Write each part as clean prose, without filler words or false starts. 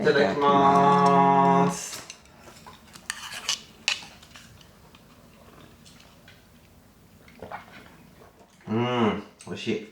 いただきます。美味しい。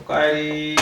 おかえり。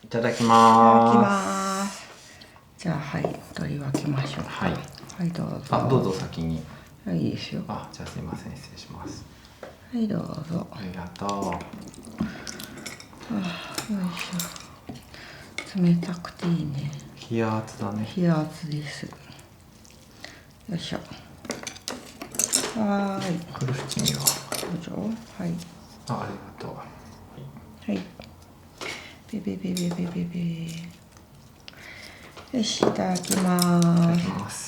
いただきいただきまます。じゃあ取り分けましょう。はいどうぞ。どうぞ先に。はい、いいですよ。じゃあすいません、失礼します。はいどうぞ。ありがとう。よいしょ。冷たくていいね。冷圧だね。冷圧です。よいしょ。はーい。これ七味は。どうぞ。はい。ありがとう。はい。べべべべべべべ。よし、いただきまいただーす。きます。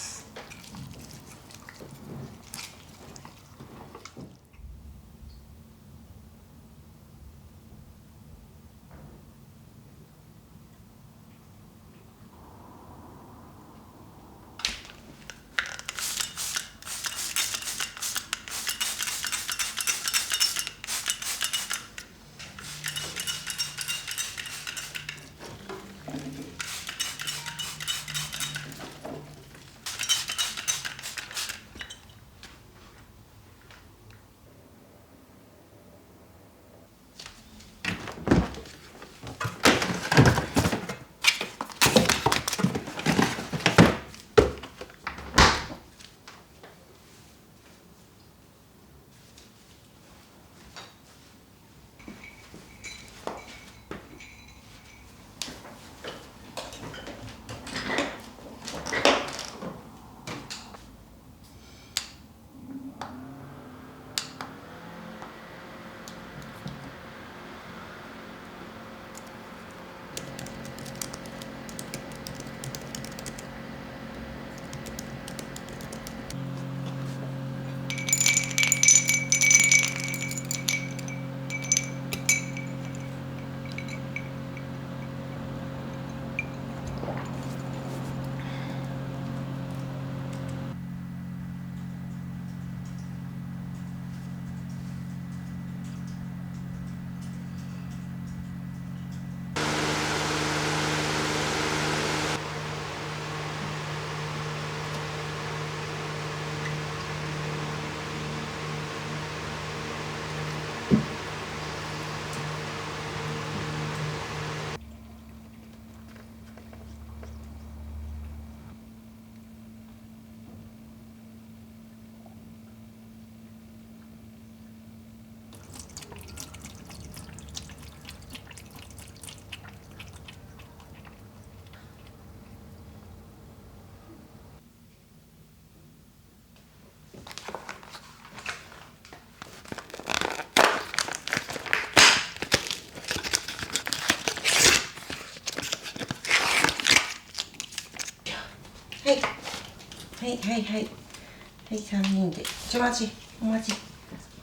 はい、3人で。お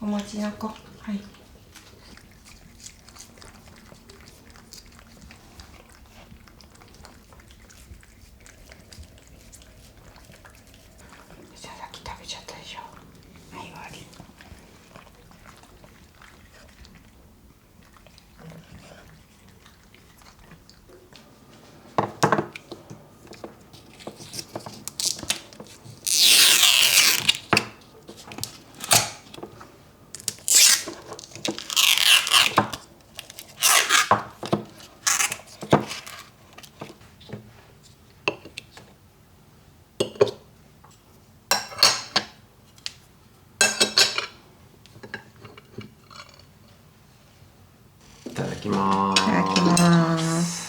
待ちな子。はい。さっき食べちゃったでしょ。はい、終わり。いただきます。いただきます。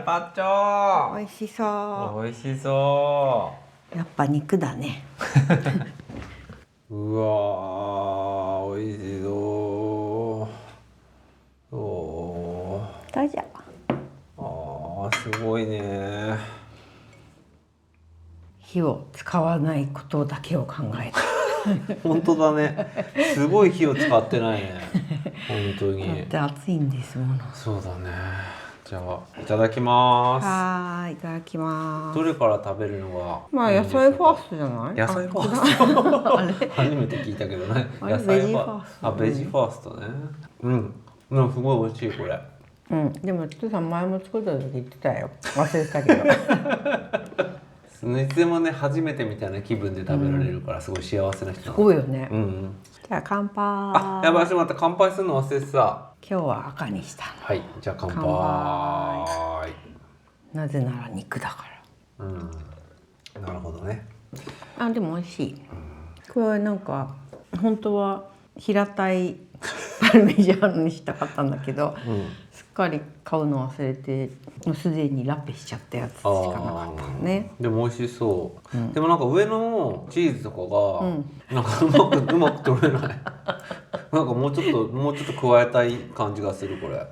パッチョ。美味しそ美味しそやっぱ肉だね。う。うわー、美味しそう。おー。どうぞ。あー、すごいね。火を使わないことだけを考えた。本当だね。すごい火を使ってないね。本当に。だって暑いんですもの。そうだね。じゃあいただきます。はーい、いただきます。どれから食べるのがまあ野菜ファーストじゃない？野菜ファースト。あれ初めて聞いたけどね。あれ野菜ベジファースト。あ、ベジファーストね。うん。なんかすごい美味しいこれ。うん。でもつーさん前も作った時言ってたよ。忘れてたけど。いつでもね初めてみたいな気分で食べられるからすごい幸せな人。すごいよね。うん。じゃあ乾杯。あ、やばい、ちょっと待って、乾杯するの忘れてた。今日は赤にしたの。はい、じゃあ乾杯。なぜなら肉だかうん。なるほどね。ら。あ、でも美味しい。これなんか本当は平たいパルミジャーノにしたかったんだけど、すっかり買うの忘れて、もうすでにラペしちゃったやつしかなかったね。でも美味しそう。でもなんか上のチーズとかが、なんかうまく取れない。なんかもうちょっと加えたい感じがするこれ。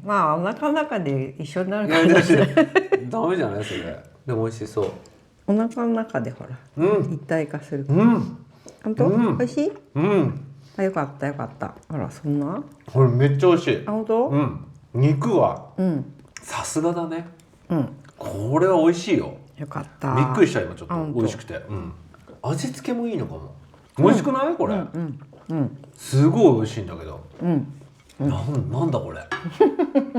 まあお腹の中で一緒になるいやから。ダメじゃないそれ。でも美味しそう。お腹の中でほら、一体化する。本当？美味しい？あ、よかったよかった。あら、そんな？これめっちゃ美味しい。あ、本当？肉はさすがだね。これは美味しいよ。よかった。びっくりした今ちょっと美味しくて。味付けもいいのかも。美味しくないこれ？すごい美味しいんだけど。なんだこれ。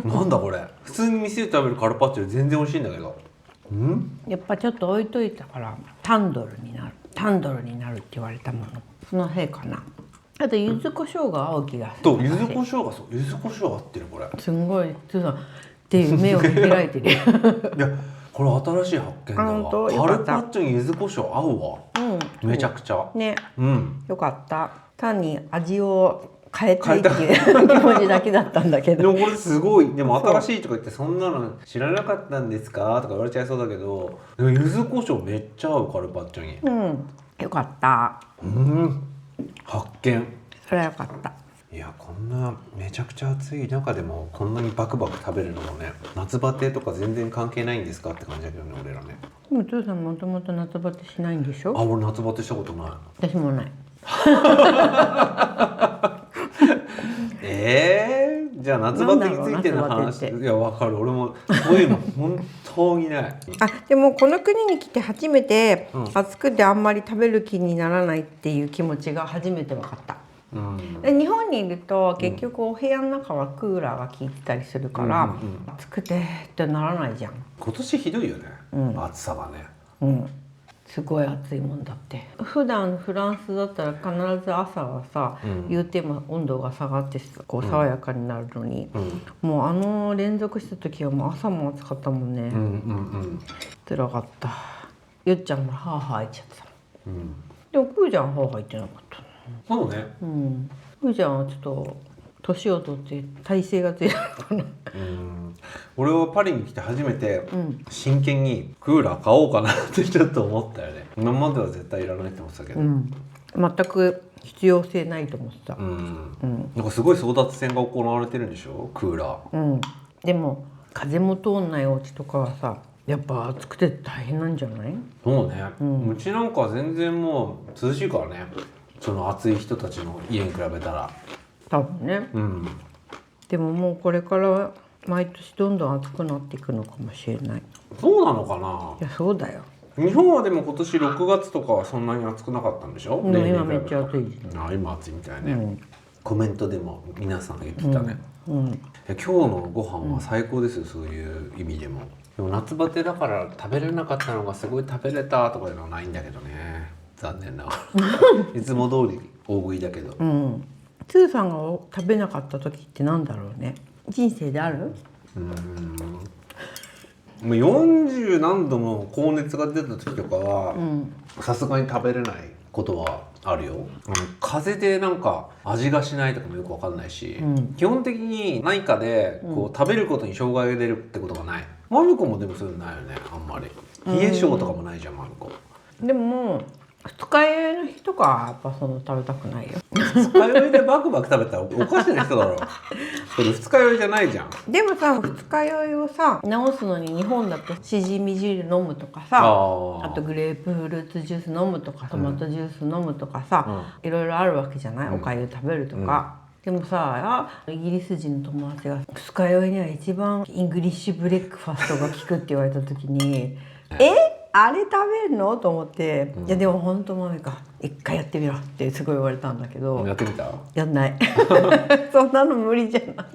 なんだこれ。普通に店で食べるカルパッチョより全然美味しいんだけど。やっぱちょっと置いといたからタンドルになるって言われたもの、そのせいかな。あと柚子胡椒が合う気がする。と柚子胡椒が柚子胡椒合ってるこれ。すんごいつーさんっていう目を開いてる。いやこれ新しい発見だわ。カルパッチョに柚子胡椒合うわ。めちゃくちゃ。ね。よかった。単に味を変えたいっていう気持ちだけだったんだけど。でもこれすごい。でも新しいとか言ってそんなの知らなかったんですかとか言われちゃいそうだけど、でも柚子胡椒めっちゃ合うカルパッチョに。よかった。発見。それはよかった。いやこんなめちゃくちゃ暑い中でもこんなにバクバク食べるのもね、夏バテとか全然関係ないんですかって感じだけどね俺らね。でもお父さんもともと夏バテしないんでしょ？あ、俺夏バテしたことない。私もない。じゃあ夏バテについての話。いやわかる。俺もそういうの本当にない。あ、でもこの国に来て初めて、暑くてあんまり食べる気にならないっていう気持ちが初めて分かった。日本にいると結局お部屋の中はクーラーが効いてたりするから、暑くてってならないじゃん。今年ひどいよね、暑さがね。すごい暑いもんだって。普段フランスだったら必ず朝はさ、言うても温度が下がってこう爽やかになるのに、もう連続した時はもう朝も暑かったもんね。辛かった。ゆっちゃんも歯入っちゃってた。でもくーちゃん歯入ってなかった。そうね。くーちゃんはちょっと年を取って体勢が強いのかな。俺はパリに来て初めて真剣にクーラー買おうかなってちょっと思ったよね。今までは絶対いらないって思ってたけど、全く必要性ないと思ってた。なんかすごい争奪戦が行われてるんでしょクーラー。でも風も通んないお家とかはさ、やっぱ暑くて大変なんじゃない？そうね、うちなんかは全然もう涼しいからね、その暑い人たちの家に比べたら。多分ね。でももうこれから毎年どんどん暑くなっていくのかもしれない。そうなのかな。いや、そうだよ。日本はでも今年6月とかはそんなに暑くなかったんでしょ。でも今めっちゃ暑いじゃん。あ、今暑いみたいね、コメントでも皆さん言ってたね。今日のご飯は最高ですよ、そういう意味でも。でも夏バテだから食べれなかったのがすごい食べれたとかいうのはないんだけどね、残念ながら。いつも通り大食いだけど。つーさんが食べなかった時ってなんだろうね。人生である？もう40何度も高熱が出た時とかはさすがに食べれないことはあるよ。風でなんか味がしないとかもよくわかんないし、基本的に何かでこう食べることに障害が出るってことがない。マミコもでもそういうのないよね、あんまり。冷え性とかもないじゃん、マミコ。でも二日酔いの日とかはやっぱその食べたくないよ。二日酔いでバクバク食べたらおかしな人だろ。それ二日酔いじゃないじゃん。でもさ、二日酔いをさ治すのに日本だとしじみ汁飲むとかさ、あとグレープフルーツジュース飲むとかトマトジュース飲むとかさ、いろいろあるわけじゃない、おかゆ食べるとか。でもさ、イギリス人の友達が二日酔いには一番イングリッシュブレックファストが効くって言われた時にあれ食べるのと思って、いやでも本当マミか一回やってみろってすごい言われたんだけど、やってみた？やんないそんなの無理じゃない。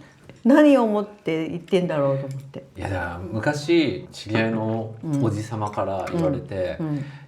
何を思って言ってんだろうと思って。いやだから昔知り合いのおじさまから言われて、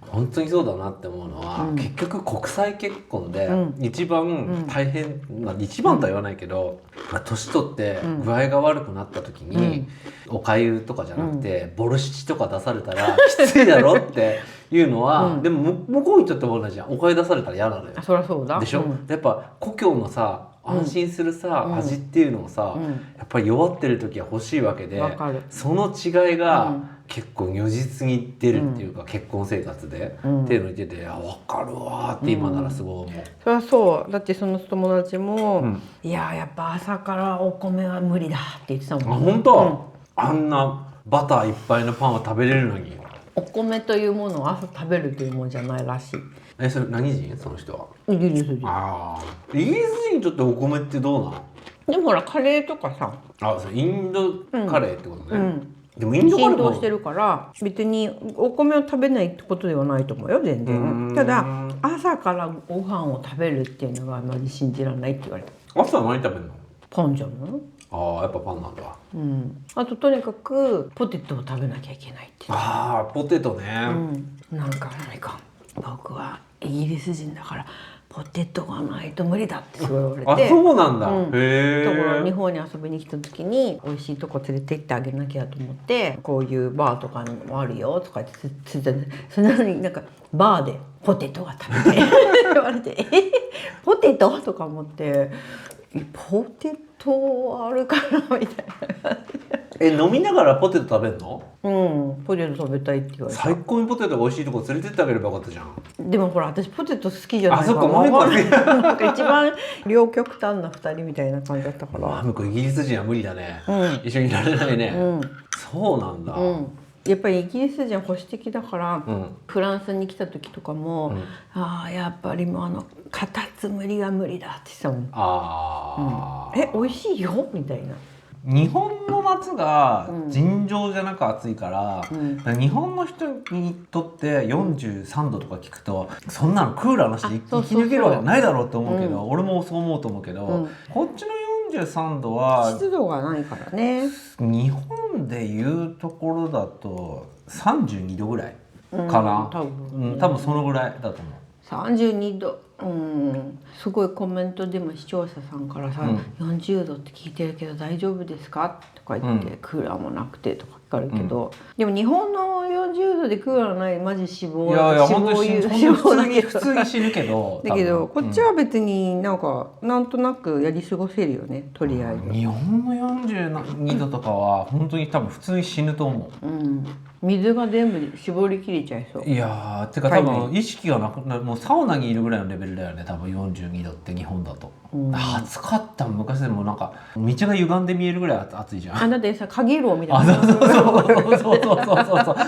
本当にそうだなって思うのは、結局国際結婚で一番大変、一番とは言わないけど、年取って具合が悪くなった時に、おかゆとかじゃなくて、ボルシチとか出されたらきついだろっていうのは、でも向こうにとっても同じじゃん。おかゆ出されたら嫌なのよ。そりゃそうだでしょ、やっぱ故郷のさ安心するさ、味っていうのをさ、やっぱり弱ってる時は欲しいわけで、その違いが結構如実に出るっていうか、結婚生活で、っていうの言ってて、分かるわって今ならすごい思う。そりゃそう。だってその友達も、いややっぱ朝からお米は無理だって言ってたもん。本当？あんなバターいっぱいのパンは食べれるのに。お米というものを朝食べるというものじゃないらしい。それ何人？その人は。イギリス人。イギリス人にとってお米ってどうなの？でもほらカレーとかさ。そうインドカレーってことね。でもインドカレーも浸透してるから別にお米を食べないってことではないと思うよ、全然。ただ朝からご飯を食べるっていうのがまず信じられないって言われた。朝は何食べるの？パンじゃない？やっぱパンなんだ。あととにかくポテトを食べなきゃいけないって。ポテトね。なんか僕はイギリス人だからポテトがないと無理だってすごい言われて。そうなんだ。へえ。だから日本に遊びに来た時に美味しいとこ連れて行ってあげなきゃと思って、こういうバーとかにもあるよとか言ってついて、それなのになんかバーでポテトが食べて言われてポテトとか思って、ポテトあるかなみたいな感じ。飲みながらポテト食べるの？ポテト食べたいって言われた。最高にポテトが美味しいとこ連れてってあげればよかったじゃん。でもほら私ポテト好きじゃないから。そっか、マミコなんか一番両極端な2人みたいな感じだったから。マミコイギリス人は無理だね。一緒にいられないね。そうなんだ。やっぱりイギリス人は保守的だから、フランスに来た時とかも、やっぱりもうカタツムリが無理だって言ってたもん。美味しいよみたいな。日本の夏が尋常じゃなく暑いから、日本の人にとって43度とか聞くと、そんなのクーラーなしで生き抜けるわけないだろうって思うけど、俺もそう思うと思うけど、こっちの43度は湿度がないからね。日本でいうところだと32度ぐらいかな。多分そのぐらいだと思う。32度。すごいコメントでも視聴者さんからさ、40度って聞いてるけど大丈夫ですかとか言って、クーラーもなくてとか聞かれるけど、でも日本の40度でクーラーないマジ死亡。本当に普通に死ぬけどだけどこっちは別になんとなくやり過ごせるよね、とりあえず。日本の42度とかは本当に多分普通に死ぬと思う。水が全部絞り切れちゃいそう。いやてか多分意識がなくなる、もうサウナにいるぐらいのレベルだよね、多分42度って日本だと。暑かった昔でもなんか道が歪んで見えるぐらい暑いじゃん。だってさ、かげろうみたいな。そう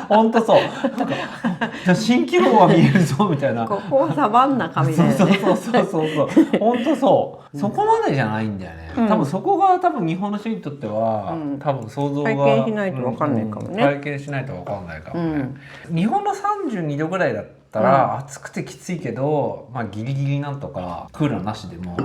本当そう。なんか蜃気楼は見えるぞみたいな。ここはサバンナかみたいな。そう本当そう。そこまでじゃないんだよね。多分そこが日本の人にとっては多分想像が体験しないと分かんないかもね。体験しないと分かんないかもね。日本の32度ぐらいだったら暑くてきついけど、ギリギリなんとかクーラーなしでも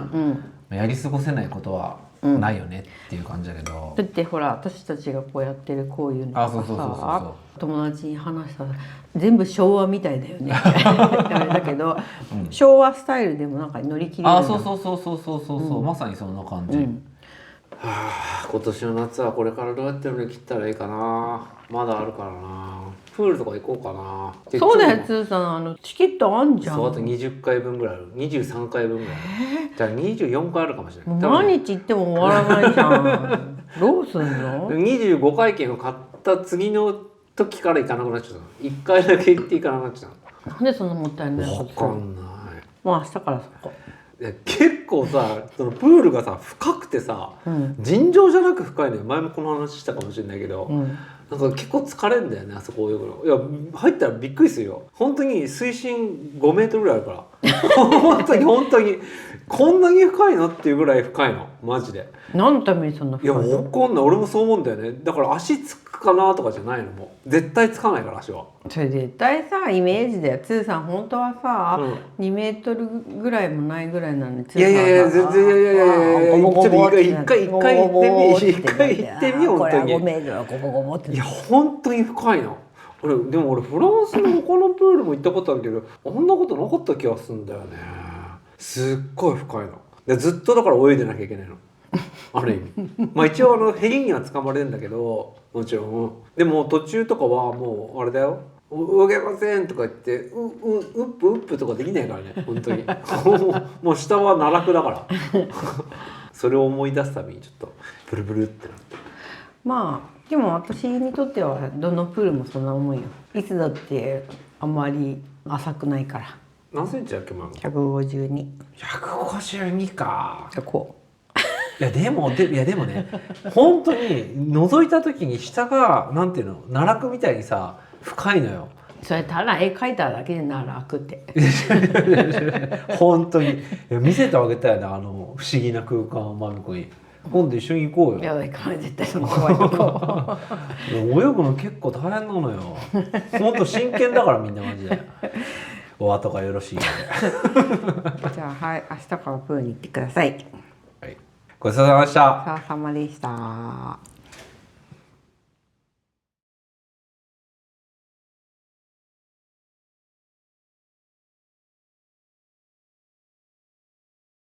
やり過ごせないことはないよねっていう感じだけど。だってほら私たちがこうやってるこういうのとかさ、友達に話したら全部昭和みたいだよねあれだけど、昭和スタイルでもなんか乗り切れるんだ。そうまさにそんな感じ。今年の夏はこれからどうやって乗り切ったらいいかな。まだあるからな。プールとか行こうかな。そうだよ、つーさん、チケットあんじゃん。そう、あと20回分ぐらいある。23回分ぐらいじゃあ24回あるかもしれない。毎日行っても終わらないじゃん。どうすんの？25回券を買った次の時から行かなくなっちゃった。1回だけ行って行かなくなっちゃった。なんでそんなもったいないわかんない。もう明日からそこ。結構さ、そのプールがさ深くてさ、尋常じゃなく深いのよ。前もこの話したかもしれないけど、なんか結構疲れるんだよね、あそこ泳ぐの。いや、入ったらびっくりするよ。本当に水深5メートルぐらいあるから本当にこんなに深いのっていうぐらい深いの、マジで。何のためにそんな深いの？いや、わかんない。俺もそう思うんだよね。だから足つくかなとかじゃないの。もう絶対つかないから、足は。それ絶対さ、イメージだよ。つーさん本当はさ、2メートルぐらいもないぐらいなのに、いやいやいや、全然、いやいやいや、ちょっと一回行ってみよう、本当に。5メートルはゴボゴボって。いや、本当に深いの。でも俺フランスの他のプールも行ったことあるけど、あんなことなかった気がするんだよね。すっごい深いの。でずっとだから泳いでなきゃいけないの。ある意味。まあ一応ヘリには捕まれるんだけど、もちろん。でも途中とかはもうあれだよ。泳げませんとか言ってうっぷとかできないからね、本当に。もう下は奈落だから。それを思い出すたびにちょっとブルブルってなって。まあでも私にとってはどのプールもそんな思いよ。いつだってあんまり浅くないから。何センチだっけ、今の152。152か。こう。いやでもね、本当に覗いた時に下がなんていうの、奈落みたいにさ深いのよ。それただ絵描いただけで奈落って。本当に見せてあげたいな、あの不思議な空間をマミコに。今度一緒に行こうよ。いや、行かない、絶対その怖いとこ。泳ぐの結構大変なのよ。本当真剣だからみんなマジで。お後がよろしいので。じゃあはい、明日からプールに行ってください。はい、ごちそうさまでした。お疲れ様でした。